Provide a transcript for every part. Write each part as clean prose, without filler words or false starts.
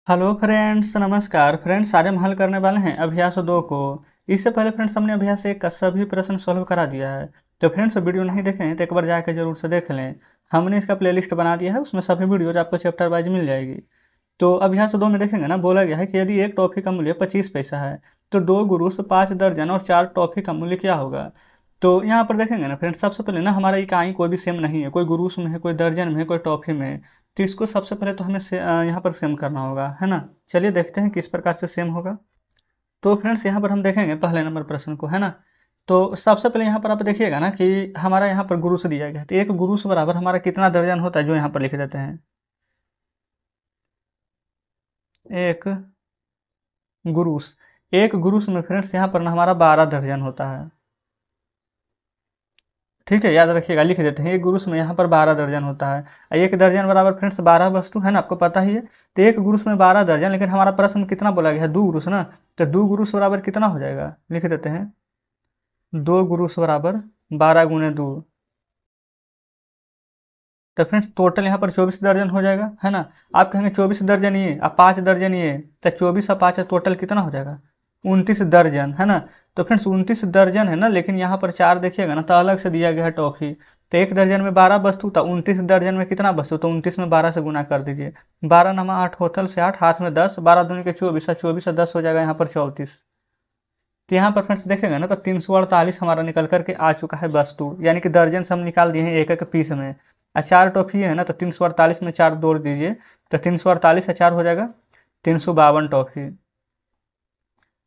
Hello friends, नमस्कार friends. आज हम हल करने वाले हैं अभ्यास 2 को। इससे पहले फ्रेंड्स हमने अभ्यास 1 का सभी प्रश्न सॉल्व करा दिया है। तो फ्रेंड्स वीडियो नहीं देखें तो एक बार जाकर जरूर से देख लें। हमने इसका प्लेलिस्ट बना दिया है, उसमें सभी वीडियोज आपको चैप्टर वाइज मिल जाएगी। तो अभ्यास 2 में देखेंगे ना, बोला गया है कि यदि एक टॉफी का मूल्य 25 पैसा है तो 2 गुरुस 5 दर्जन और 4 टॉफी का मूल्य क्या होगा। तो यहाँ पर देखेंगे ना फ्रेंड्स, सबसे पहले ना हमारा इकाई कोई भी सेम नहीं है, कोई गुरुस में है, कोई दर्जन में है, कोई टॉफी में है। तो इसको सबसे पहले तो हमें यहाँ पर सेम करना होगा, है ना। चलिए देखते हैं किस प्रकार से सेम होगा। तो फ्रेंड्स यहाँ पर हम देखेंगे पहले नंबर प्रश्न को, है ना। तो सबसे पहले यहाँ पर आप देखिएगा ना कि हमारा यहाँ पर गुरुस दिया गया है, तो एक गुरुस बराबर हमारा कितना दर्जन होता है, जो यहाँ पर लिख देते हैं। एक गुरुस, एक गुरुस में फ्रेंड्स यहाँ पर ना हमारा 12 दर्जन होता है। ठीक है, याद रखिएगा, लिख देते हैं। एक गुरुस में यहाँ पर 12 दर्जन होता है। एक दर्जन बराबर फ्रेंड्स 12 वस्तु है ना, आपको पता ही है। तो एक गुरुस में 12 दर्जन, लेकिन हमारा प्रश्न में कितना बोला गया है, 2 गुरुस ना। तो 2 गुरुस बराबर कितना हो जाएगा, लिख देते हैं। 2 गुरुस बराबर 12 गुने 2। तो फ्रेंड्स टोटल यहाँ पर 24 दर्जन हो जाएगा, है ना। आप कहेंगे 24 दर्जन ये अब 5 दर्जन ये, तो 24 और 5 टोटल कितना हो जाएगा, 29 दर्जन, है ना। तो फ्रेंड्स 29 दर्जन है ना, लेकिन यहाँ पर 4 देखिएगा ना, तो अलग से दिया गया है टॉफी। तो एक दर्जन में 12 वस्तु था, 29 दर्जन में कितना वस्तु, तो 29 में 12 से गुना कर दीजिए। 12 नमा 8 होतल से 8, हाथ में 10, 12 दूनी के 24, 24 और 10 हो जाएगा यहाँ पर 34। तो यहाँ पर फ्रेंड्स देखेंगे ना, तो 348 हमारा निकल करके आ चुका है वस्तु, यानी कि दर्जन से हम निकाल दिए हैं एक एक पीस में। और 4 टॉफी है ना, तो 348 में 4 जोड़ दीजिए, तो 348 से 4 हो जाएगा 352 टॉफी।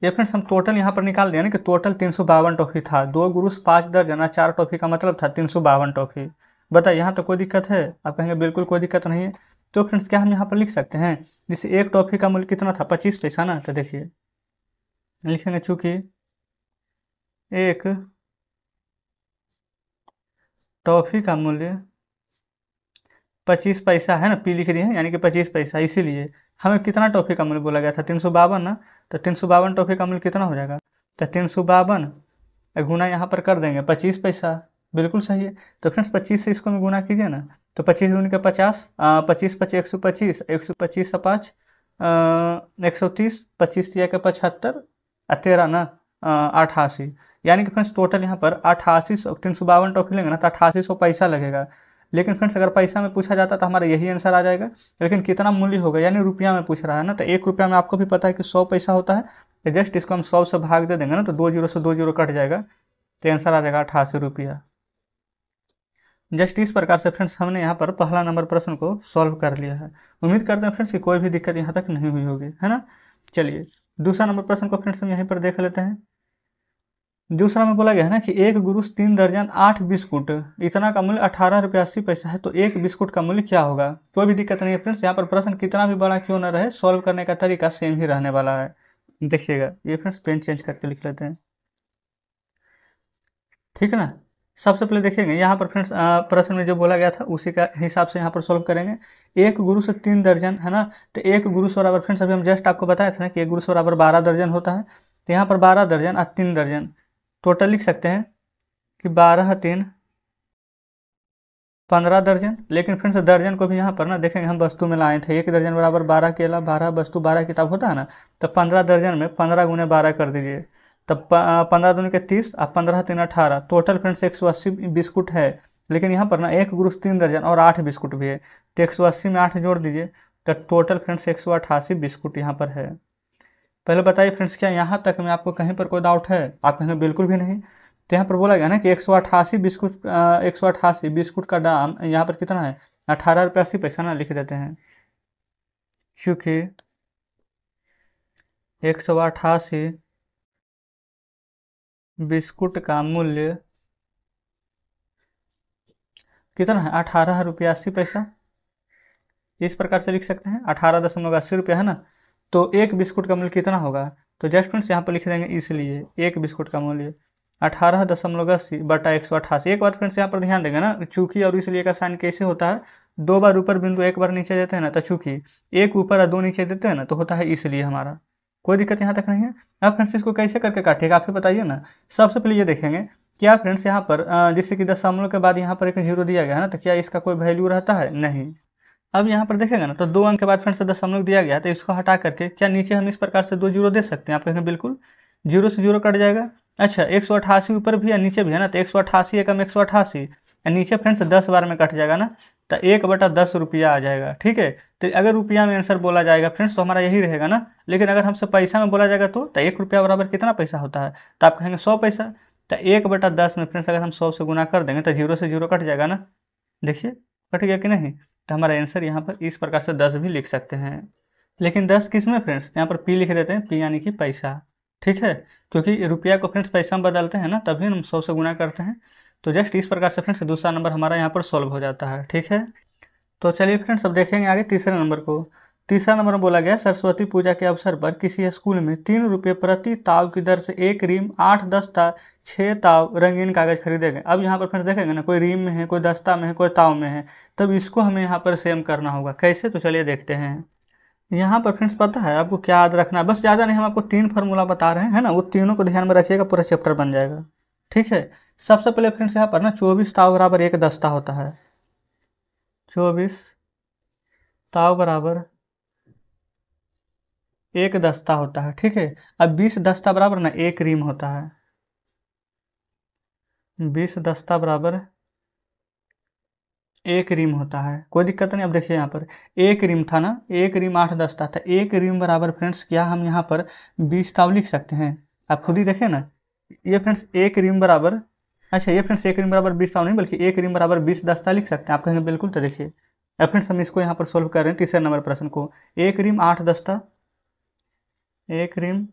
ये फ्रेंड्स हम टोटल यहाँ पर निकाल दिया ना कि टोटल 352 टॉफी था। 2 गुरुस 5 दर्जन और 4 टॉफी का मतलब था 352 टॉफी। बताइए, यहाँ तो कोई दिक्कत है? आप कहेंगे बिल्कुल कोई दिक्कत नहीं है। तो फ्रेंड्स क्या हम यहाँ पर लिख सकते हैं, जैसे एक टॉफी का मूल्य कितना था, 25 पैसा ना। तो देखिए लिखेंगे, चूँकि एक टॉफी का मूल्य 25 पैसा है ना, पी लिख रही है यानी कि 25 पैसा, इसीलिए हमें कितना टॉफी का मूल्य बोला गया था, 352 ना। तो 352 टॉफी का मूल्य कितना हो जाएगा, तो 352 गुना यहाँ पर कर देंगे 25 पैसा। बिल्कुल सही है। तो फ्रेंड्स 25 से इसको में गुना कीजिए ना, तो 25 दूनी का 50, 25 पचे 125, 125 से 5 130, 25 तिया के 75 और 13 ना 88। यानी कि फ्रेंड्स टोटल यहाँ पर 8800, 352 टॉफी लेंगे ना तो 8800 पैसा लगेगा। लेकिन फ्रेंड्स अगर पैसा में पूछा जाता तो हमारा यही आंसर आ जाएगा। लेकिन कितना मूल्य होगा, यानी रुपया में पूछ रहा है ना, तो 1 रुपया में आपको भी पता है कि 100 पैसा होता है। तो जस्ट इसको हम 100 से भाग दे देंगे ना, तो 2 जीरो से 2 जीरो कट जाएगा, तो आंसर आ जाएगा 88 रुपया। जस्ट इस प्रकार से फ्रेंड्स हमने यहाँ पर पहला नंबर प्रश्न को सॉल्व कर लिया है। उम्मीद करते हैं फ्रेंड्स कि कोई भी दिक्कत यहाँ तक नहीं हुई होगी, है ना। चलिए दूसरा नंबर प्रश्न को फ्रेंड्स हम यहीं पर देख लेते हैं। दूसरा में बोला गया है ना कि एक गुरुस 3 दर्जन 8 बिस्कुट, इतना का मूल्य 18 रुपया 80 पैसा है, तो एक बिस्कुट का मूल्य क्या होगा। कोई भी दिक्कत नहीं है फ्रेंड्स, यहाँ पर प्रश्न कितना भी बड़ा क्यों न रहे, सॉल्व करने का तरीका सेम ही रहने वाला है। देखिएगा, ये फ्रेंड्स पेन चेंज करके लिख लेते हैं, ठीक है ना। सबसे पहले देखेंगे यहाँ पर फ्रेंड्स प्रश्न में जो बोला गया था उसी का हिसाब से यहाँ पर सॉल्व करेंगे। एक गुरु से 3 दर्जन है ना, तो एक गुरु से बराबर फ्रेंड्स अभी हम जस्ट आपको बताया था ना कि एक गुरु से बराबर 12 दर्जन होता है। तो यहाँ पर 12 दर्जन और 3 दर्जन टोटल लिख सकते हैं कि 12 3 15 दर्जन। लेकिन फ्रेंड्स दर्जन को भी यहाँ पर ना देखेंगे हम वस्तु में लाए थे, एक दर्जन बराबर 12 केला, 12 वस्तु 12 किताब होता है ना। तो 15 दर्जन में 15 गुने 12 कर दीजिए, तब 15 दूनी के 30 और 15 3 18, टोटल फ्रेंड्स 180 बिस्कुट है। लेकिन यहाँ पर ना एक गुरुस 3 दर्जन और 8 बिस्कुट भी है, तो 180 में 8 जोड़ दीजिए, तो टोटल फ्रेंड्स 188 बिस्कुट यहाँ पर है। पहले बताइए फ्रेंड्स, क्या यहाँ तक में आपको कहीं पर कोई डाउट है? आप कहेंगे बिल्कुल भी नहीं। तो यहाँ पर बोला गया ना कि 188 बिस्कुट, 188 बिस्कुट का दाम यहाँ पर कितना है, 18 रुपया 80 पैसा ना, लिख देते हैं। चूँकि 188 बिस्कुट का मूल्य कितना है, 18 रुपया 80 पैसा। इस प्रकार से लिख सकते हैं, 18.80 रुपया है ना। तो एक बिस्कुट का मूल्य कितना होगा, तो जस्ट फ्रेंड्स यहाँ पर लिख देंगे, इसलिए एक बिस्कुट का मूल्य 18.80 बटा 188। एक बार फ्रेंड्स यहाँ पर ध्यान देंगे ना, चूँकि और इसलिए का साइन कैसे होता है, 2 बार ऊपर बिंदु 1 बार नीचे देते हैं ना, तो चूँकि 1 ऊपर और 2 नीचे देते हैं ना, तो होता है इसलिए हमारा। कोई दिक्कत यहाँ तक नहीं है। अब फ्रेंड्स इसको कैसे करके काटिएगा आप ही बताइए ना। सबसे पहले ये देखेंगे, क्या फ्रेंड्स यहाँ पर जैसे कि दशमलव के बाद यहाँ पर एक जीरो दिया गया है ना, तो क्या इसका कोई वैल्यू रहता है, नहीं। अब यहाँ पर देखेगा ना तो 2 अंक के बाद फिर से दशमलव दिया गया है, तो इसको हटा करके क्या नीचे हम इस प्रकार से 2 जीरो दे सकते हैं? आप कहेंगे बिल्कुल, जीरो से जीरो कट जाएगा। अच्छा 188 ऊपर भी है नीचे भी है ना, तो 188 एकम 188 नीचे फ्रेंड्स 10 बार में कट जाएगा ना, तो 1/10 रुपया आ जाएगा। ठीक है, तो अगर रुपया में आंसर बोला जाएगा फ्रेंड्स तो हमारा यही रहेगा ना, लेकिन अगर हमसे पैसा में बोला जाएगा तो 1 रुपया बराबर कितना पैसा होता है? तो आप कहेंगे 100 पैसा। तो 1/10 में फ्रेंड्स अगर हम 100 से गुना कर देंगे तो जीरो से जीरो कट जाएगा ना, देखिए कट गया कि नहीं। तो हमारा आंसर यहाँ पर इस प्रकार से 10 भी लिख सकते हैं। लेकिन 10 किस में फ्रेंड्स? यहाँ पर पी लिख देते हैं, पी यानी कि पैसा। ठीक है, क्योंकि रुपया को फ्रेंड्स पैसा में बदलते हैं ना, तभी हम 100 से गुना करते हैं। तो जस्ट इस प्रकार से फ्रेंड्स दूसरा नंबर हमारा यहाँ पर सॉल्व हो जाता है। ठीक है, तो चलिए फ्रेंड्स अब देखेंगे आगे तीसरे नंबर को। तीसरा नंबर में बोला गया सरस्वती पूजा के अवसर पर किसी स्कूल में 3 रुपये प्रति ताव की दर से 1 रीम 8 दस्ता 6 ताव रंगीन कागज खरीदे गए। अब यहाँ पर फ्रेंड्स देखेंगे ना, कोई रीम में है, कोई दस्ता में है, कोई ताव में है, तब इसको हमें यहाँ पर सेम करना होगा। कैसे? तो चलिए देखते हैं। यहाँ पर फ्रेंड्स पता है आपको क्या याद रखना है, बस ज़्यादा नहीं, हम आपको 3 फार्मूला बता रहे हैं, है ना, वो तीनों को ध्यान में रखिएगा, पूरा चैप्टर बन जाएगा। ठीक है, सबसे पहले फ्रेंड्स यहाँ पर ना 24 ताव बराबर 1 दस्ता होता है। 24 ताव बराबर 1 दस्ता होता है। ठीक है, अब 20 दस्ता बराबर ना 1 रीम होता है। 20 दस्ता बराबर 1 रीम होता है, कोई दिक्कत नहीं। अब देखिए यहाँ पर 1 रीम था ना, 1 रीम 8 दस्ता था, 1 रीम बराबर फ्रेंड्स क्या हम यहाँ पर 20 ताव लिख सकते हैं? आप खुद ही देखें ना, ये फ्रेंड्स 1 रीम बराबर, अच्छा ये फ्रेंड्स 1 रीम बराबर 20 ताव नहीं, बल्कि 1 रीम बराबर 20 दस्ता लिख सकते हैं। आप कहेंगे बिल्कुल, तो देखिए अब फ्रेंड्स हम इसको यहाँ पर सोल्व कर रहे हैं तीसरे नंबर प्रश्न को। 1 रीम 8 दस्ता, 1 रीम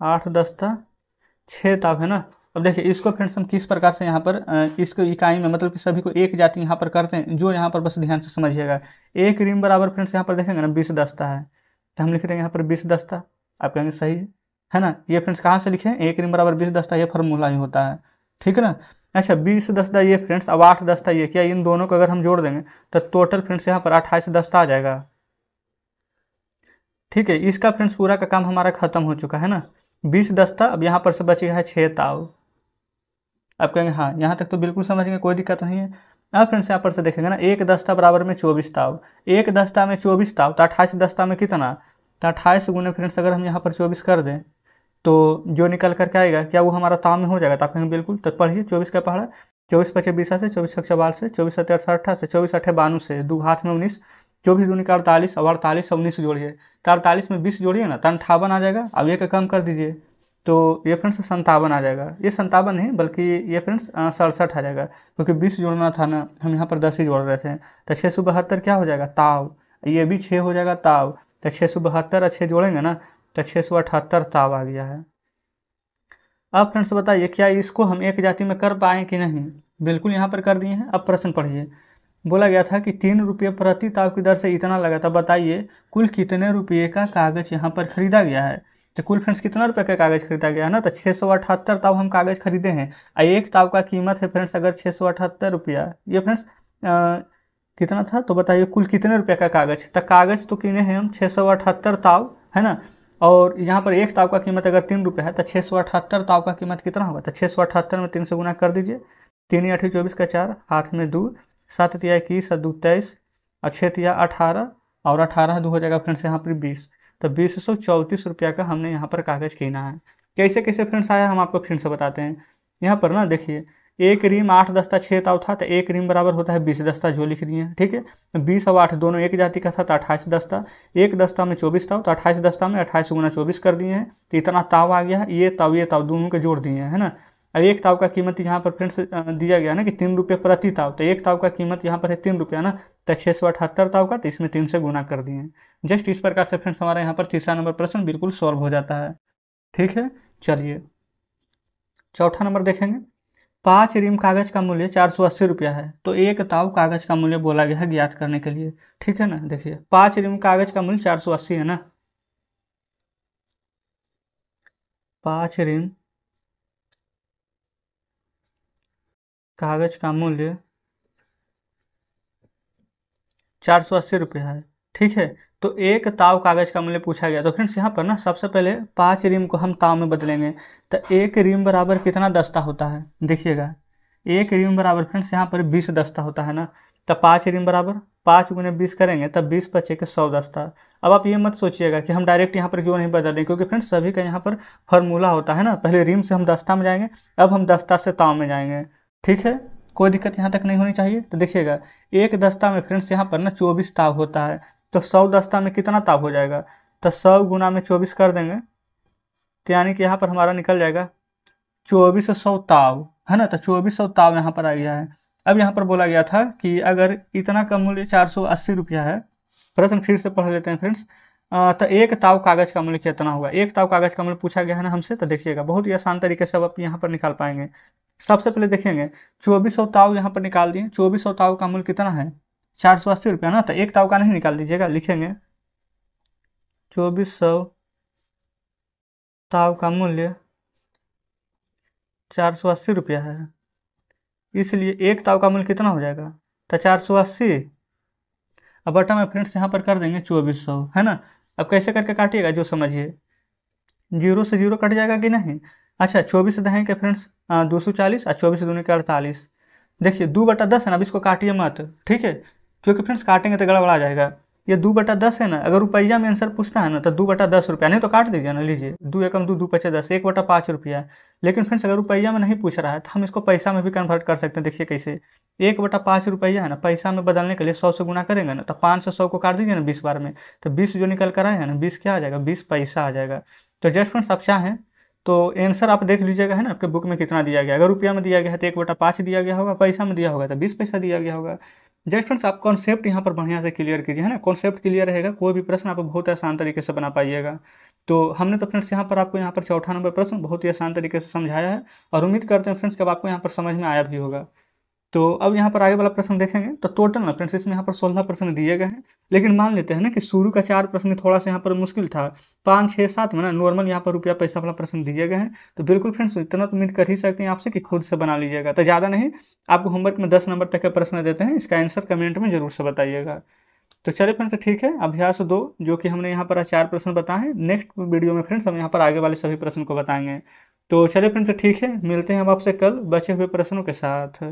8 दस्ता 6 ताव है ना। अब देखिए इसको फ्रेंड्स हम किस प्रकार से यहाँ पर इसको इकाई में, मतलब कि सभी को एक जाति यहाँ पर करते हैं, जो यहाँ पर बस ध्यान से समझिएगा। 1 रीम बराबर फ्रेंड्स यहाँ पर देखेंगे ना 20 दस्ता है, तो हम लिख देंगे यहाँ पर 20 दस्ता। आप कहेंगे सही है ना। ये फ्रेंड्स कहाँ से लिखे? 1 रीम बराबर 20 दस्ता, ये फार्मूला ही होता है। ठीक है ना। अच्छा 20 दस्ता ये फ्रेंड्स, अब 8 दस्ता ये, क्या इन दोनों को अगर हम जोड़ देंगे तो टोटल फ्रेंड्स यहाँ पर 28 दस्ता आ जाएगा। ठीक है, इसका फ्रेंड्स पूरा का काम हमारा खत्म हो चुका है ना। 20 दस्ता, अब यहाँ पर से बचेगा है 6 ताव। आप कहेंगे हाँ यहाँ तक तो बिल्कुल समझ गए, कोई दिक्कत नहीं है। अब फ्रेंड्स यहाँ पर से देखेंगे ना, 1 दस्ता बराबर में 24 ताव, 1 दस्ता में 24 ताव, तो 28 दस्ता में कितना? तो 28 गुने फ्रेंड्स अगर हम यहाँ पर 24 कर दें तो जो निकल करके आएगा क्या वो हमारा ताव में हो जाएगा? तो आप कहेंगे बिल्कुल। तो पढ़िए 24 का पढ़ा, 24 पचे 20 से, 24 44 से, 24 सत्तर 68 से, 24 अठे 92 से, 2 हाथ में 19, 24 दूनी का 48, अब 48 से 19 जोड़िए, तो 48 में 20 जोड़िए ना, तो 58 आ जाएगा। अब ये का कम कर दीजिए तो ये फ्रेंड्स 57 आ जाएगा। ये 57 नहीं बल्कि ये फ्रेंड्स 67 आ जाएगा, क्योंकि 20 जोड़ना था ना, हम यहाँ पर 10 ही जोड़ रहे थे। तो 672 क्या हो जाएगा? ताव। ये भी 6 हो जाएगा ताव, तो 672 और 6 जोड़ेंगे ना तो 678 ताव आ गया है। अब फ्रेंड्स बताइए क्या इसको हम एक जाति में कर पाए कि नहीं? बिल्कुल यहाँ पर कर दिए हैं। अब प्रश्न पढ़िए, बोला गया था कि 3 रुपये प्रति ताव की दर से इतना लगा था, बताइए कुल कितने रुपये का कागज यहाँ पर खरीदा गया है? तो कुल फ्रेंड्स कितना रुपये का कागज खरीदा गया है ना, तो 678 ताव हम कागज खरीदे हैं। एक ताव का कीमत है फ्रेंड्स अगर 678 रुपया, ये फ्रेंड्स कितना था? तो बताइए कुल कितने रुपये का कागज? तो कागज तो किने हैं हम 678 ताव, है ना। और यहाँ पर एक ताव का कीमत अगर 3 रुपये है तो 678 ताव का कीमत कितना होगा? तो 678 में 3 से गुना कर दीजिए, 3 8 24 का 4, हाथ में 2, 7 तिया 21 और 2 23 और 6 तिया 18 और 18 2 हो जाएगा फ्रेंड्स यहाँ पर 20। तो 2034 रुपया का हमने यहाँ पर कागज कीना है। कैसे कैसे फ्रेंड्स आया हम आपको फिर से बताते हैं। यहाँ पर ना देखिए 1 रीम 8 दस्ता 6 ताव था, तो 1 रीम बराबर होता है 20 दस्ता, जो लिख दिए हैं। ठीक है, 20 और 8 दोनों एक जाति का था, तो 28 दस्ता, एक दस्ता में 24 ताव, तो 28 दस्ता में 28 गुना 24 कर दिए हैं, तो इतना ताव आ गया है। ये ताव दोनों के जोड़ दिए हैं, है ना। और एक ताव का कीमत यहाँ पर फ्रेंड्स दिया गया ना कि 3 रुपये प्रति ताव, तो एक ताव का कीमत यहाँ पर है 3 रुपया ना, तो 678 ताव का, तो इसमें 3 से गुना कर दिए हैं। जस्ट इस प्रकार से फ्रेंड्स हमारा यहाँ पर तीसरा नंबर प्रश्न बिल्कुल सॉल्व हो जाता है। ठीक है, चलिए चौथा नंबर देखेंगे। 5 रीम कागज का मूल्य 480 रुपया है, तो एक ताव कागज का मूल्य बोला गया है ज्ञात करने के लिए। ठीक है ना, देखिए 5 रीम कागज का मूल्य 480 है ना, 5 रीम कागज का मूल्य 480 रुपया है। ठीक है, तो एक ताव कागज का मूल्य पूछा गया, तो फ्रेंड्स यहाँ पर ना सबसे पहले 5 रीम को हम ताव में बदलेंगे, तो 1 रीम बराबर कितना दस्ता होता है? देखिएगा 1 रीम बराबर फ्रेंड्स यहाँ पर 20 दस्ता होता है ना, तब 5 रिम बराबर 5 गुने 20 करेंगे तब 20 बचे के 100 दस्ता। अब आप ये मत सोचिएगा कि हम डायरेक्ट यहाँ पर क्यों नहीं बदल रहे, क्योंकि फ्रेंड्स सभी का यहाँ पर फार्मूला होता है ना, पहले रिम से हम दस्ता में जाएंगे, अब हम दस्ता से ताव में जाएंगे। ठीक है, कोई दिक्कत यहाँ तक नहीं होनी चाहिए। तो देखिएगा एक दस्ता में फ्रेंड्स यहाँ पर ना 24 ताव होता है, तो 100 दस्ता में कितना ताव हो जाएगा, तो 100 गुना में 24 कर देंगे, तो यानी कि यहाँ पर हमारा निकल जाएगा 2400 ताव, है ना। तो 2400 ताव यहाँ पर आ गया है। अब यहाँ पर बोला गया था कि अगर इतना का मूल्य 480 रुपया है, प्रश्न फिर से पढ़ लेते हैं फ्रेंड्स। तो एक ताव कागज का मूल्य कितना होगा, एक ताव कागज का मूल्य पूछा गया है ना हमसे। तो देखिएगा बहुत ही आसान तरीके से अब आप यहाँ पर निकाल पाएंगे। सबसे पहले देखेंगे 2400 ताव यहाँ पर निकाल दिए, 2400 ताव का मूल्य कितना है 480 रुपया ना। तो एक ताव का नहीं निकाल दीजिएगा, लिखेंगे 2400 ताव का मूल्य 480 रुपया है, इसलिए एक ताव का मूल्य कितना हो जाएगा, तो 480। अब बटा में फ्रेंड्स यहाँ पर कर देंगे 2400, है ना। अब कैसे करके काटिएगा जो समझिए, 0 से 0 कट जाएगा कि नहीं। अच्छा 24 देंगे फ्रेंड्स 240 और 24 दूनी के 48। देखिए 2/10 है ना, अब इसको काटिए मत, ठीक है, क्योंकि फ्रेंड्स काटेंगे तो गड़बड़ा जाएगा। ये 2/10 है ना, अगर रुपया में आंसर पूछता है ना तो 2/10 रुपया, नहीं तो काट दीजिए ना, लीजिए 2 एकम 2, 2 पचे 10, 1/5 रुपया। लेकिन फ्रेंड्स अगर रुपया में नहीं पूछ रहा है तो हम इसको पैसा में भी कन्वर्ट कर सकते हैं। देखिए कैसे, 1/5 रुपया है ना, पैसा में बदलने के लिए 100 से गुना करेंगे ना, तो 5 से 100 को काट दीजिए ना 20 बार में, तो 20 जो निकल कर आएगा ना, 20 क्या आ जाएगा, 20 पैसा आ जाएगा। तो जस्ट फ्रेंड्स आप चाहें तो आंसर आप देख लीजिएगा, है ना, आपके बुक में कितना दिया गया। अगर रुपया में दिया गया है तो 1/5 दिया गया होगा, पैसा में दिया होगा तो 20 पैसा दिया गया होगा। जस्ट फ्रेंड्स आप कॉन्सेप्ट यहाँ पर बढ़िया से क्लियर कीजिए, है ना, कॉन्सेप्ट क्लियर रहेगा, कोई भी प्रश्न आप बहुत आसान तरीके से बना पाइएगा। तो हमने तो फ्रेंड्स यहाँ पर आपको यहाँ पर चौथा नंबर प्रश्न बहुत ही आसान तरीके से समझाया है, और उम्मीद करते हैं फ्रेंड्स कि अब आपको यहाँ पर समझ में आया भी होगा। तो अब यहाँ पर आगे वाला प्रश्न देखेंगे, तो टोटल ना फ्रेंड्स इसमें यहाँ पर 16 प्रश्न दिए गए हैं, लेकिन मान लेते हैं ना कि शुरू का 4 प्रश्न थोड़ा सा यहाँ पर मुश्किल था, 5, 6, 7 में ना नॉर्मल यहाँ पर रुपया पैसा वाला प्रश्न दिए गए हैं। तो बिल्कुल फ्रेंड्स इतना तो उम्मीद कर ही सकते हैं आपसे कि खुद से बना लीजिएगा। तो ज़्यादा नहीं, आपको होमवर्क में 10 नंबर तक का प्रश्न देते हैं, इसका आंसर कमेंट में जरूर से बताइएगा। तो चलिए फ्रेंड्स ठीक है, अभ्यास 2 जो कि हमने यहाँ पर 4 प्रश्न बताए हैं, नेक्स्ट वीडियो में फ्रेंड्स हम यहाँ पर आगे वाले सभी प्रश्न को बताएंगे। तो चलिए फ्रेंड्स ठीक है, मिलते हैं हम आपसे कल बचे हुए प्रश्नों के साथ।